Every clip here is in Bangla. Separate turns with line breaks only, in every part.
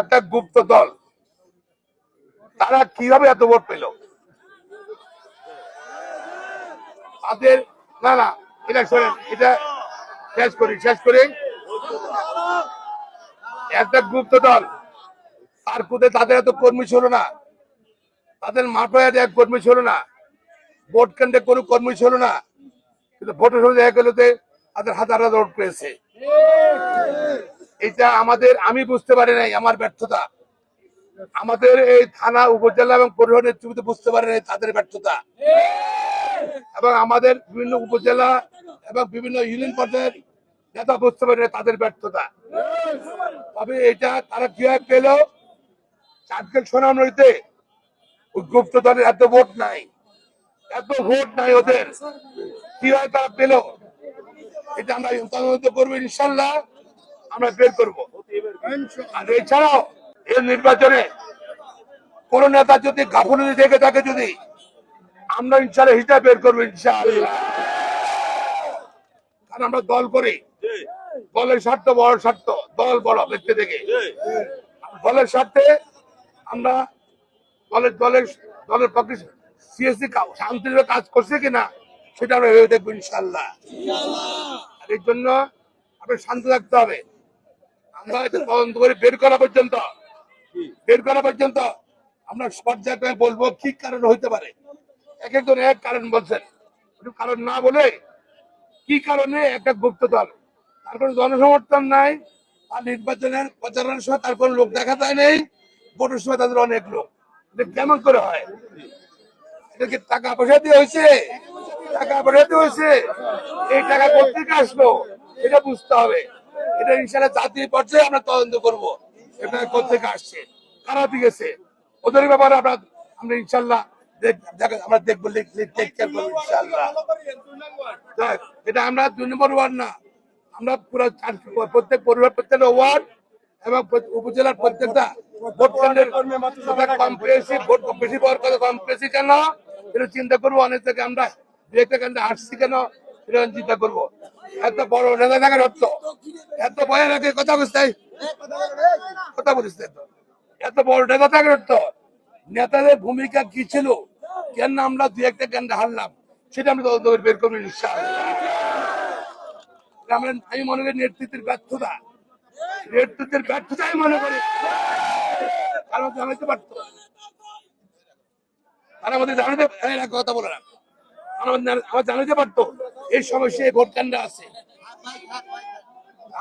একটা গুপ্ত দল, তারা কিভাবে এত ভোট পেল? তাদের না না এটা শোনেন, এটা শেষ করি একটা গুপ্ত দল, তার কোথায় তাদের এত কর্মী ছিল না, তাদের মাঠে এক কর্মী ছিল না, ভোট কেন্দ্রে কোনো কর্মী ছিল না, কিন্তু ভোটের সময় দেখা গেল তাদের হাজার হাজার ভোট পেয়েছে। এটা আমি বুঝতে পারি নাই, আমার ব্যর্থতা। আমাদের এই থানা, উপজেলা এবং পৌর নেতৃত্ব বুঝতে পারে নাই, তাদের ব্যর্থতা। এবং আমাদের বিভিন্ন উপজেলা এবং বিভিন্ন ইউনিয়ন পর্যায়ের নেতা বুঝতে পারে তাদের ব্যর্থতা। তবে এটা তারা কিভাবে পেল? চাটকেল সোনামণিতে গুপ্ত দলের এত ভোট নাই ওদের, কিভাবে তারা পেল? এটা আমরা তদন্ত করবো, ইনশাল্লাহ আমরা বের করবো। আর এছাড়াও এই নির্বাচনে কোন নেতা যদি গাফিলতি থেকে থাকে, যদি আমরা ইনশাল্লাহ হিসাব বের করবো, ইনশাআল্লাহ। কারণ আমরা দল করি, দলের স্বার্থ বড় স্বার্থ, দল বড় ব্যক্তি থেকে দলের স্বার্থে আমরা দলের পক্ষে সিএসসি শান্তিভাবে কাজ করছে কিনা সেটা আমরা ভেবে দেখবো, ইনশাআল্লাহ। আর এর জন্য আপনার শান্তি থাকতে হবে। আমরা তদন্ত করে বের করা পর্যন্ত আমরা পর্যায়ে বলবো কি কারণ হইতে পারে। এক একজন এক কারণ বলছেন, কারণ না বলে কি কারণে একটা গুপ্ত দল, তার কোনো জনসমর্থন নাই, আর নির্বাচনের প্রচারণার সময় তার কোনো লোক দেখা যায় নেই, ভোটের সময় তাদের অনেক লোক। এটা কেমন করে হয়? এটা কি টাকা পয়সা দিয়ে হয়েছে? এই টাকা কোথেকে আসলো এটা বুঝতে হবে। এটা ইনশাআল্লাহ জাতীয় পর্যায়ে আমরা তদন্ত করবো, এটা কোথেকে আসছে, কারা দিয়েছে, ওদের ব্যাপারে আমরা ইনশাআল্লাহ আমরা দেখবো, ইনশাআল্লাহ। এটা আমরা 2 নম্বর ওয়ার্ড না, আমরা পুরো প্রত্যেক পরিবার, প্রত্যেকটা ওয়ার্ড এবং উপজেলার প্রত্যেকটা ভোট কেন্দ্রের কম পেয়েছি, ভোট বেশি পাওয়ার কথা কম পেয়েছি কেন এটা চিন্তা করবো। অনেক থেকে আমরা একটা কেন্দ্রে আসছি কেন এটা চিন্তা করবো। এত বড় নেতা থাকার অর্থ, এত বয়ান আগে কথা বুঝতে এত বড় নেতা থাকার অর্থ নেতাদের ভূমিকা কি ছিল, কেন আমরা 2-1টা কেন্দ্রে হারলাম, সেটা আমরা তদন্ত করে বের করবো, ইনশাআল্লাহ। আমি মনে করি নেতৃত্বের ব্যর্থতাই মনে করি। কারণ জানাইতে পারতো, তারা আমাদের কথা বলে না, আমার জানাইতে পারতো এই সমস্যা, এই ভোট কেন্দ্রে আছে।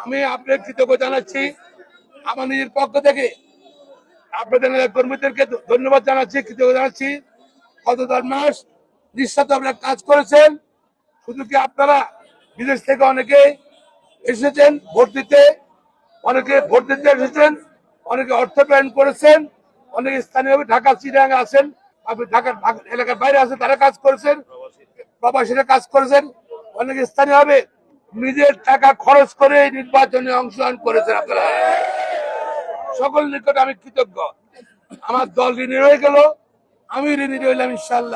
আমি আপনার কৃতজ্ঞ জানাচ্ছি, আমার নিজের পক্ষ থেকে আপনাদের কর্মীদেরকে ধন্যবাদ জানাচ্ছি, কৃতজ্ঞ জানাচ্ছি। গত 10 মাস নিঃস্বার্থ আপনারা কাজ করেছেন। শুধু কি আপনারা বিদেশ থেকে অনেকে এসেছেন ভোট দিতে, অনেকে অর্থ প্রেরণ করেছেন, অনেকে স্থানীয়ভাবে ঢাকা চিটাগাং আছেন, আপনি ঢাকার এলাকার বাইরে আছেন, তারা কাজ করেছেন, প্রবাসীরা কাজ করেছেন, অনেকে স্থানীয়ভাবে নিজের টাকা খরচ করে নির্বাচনে অংশগ্রহণ করেছেন। আপনারা সকল নিকট আমি কৃতজ্ঞ। আমার দল ঋণী রয়ে গেল, আমি ঋণী রইলাম, ইনশাআল্লাহ।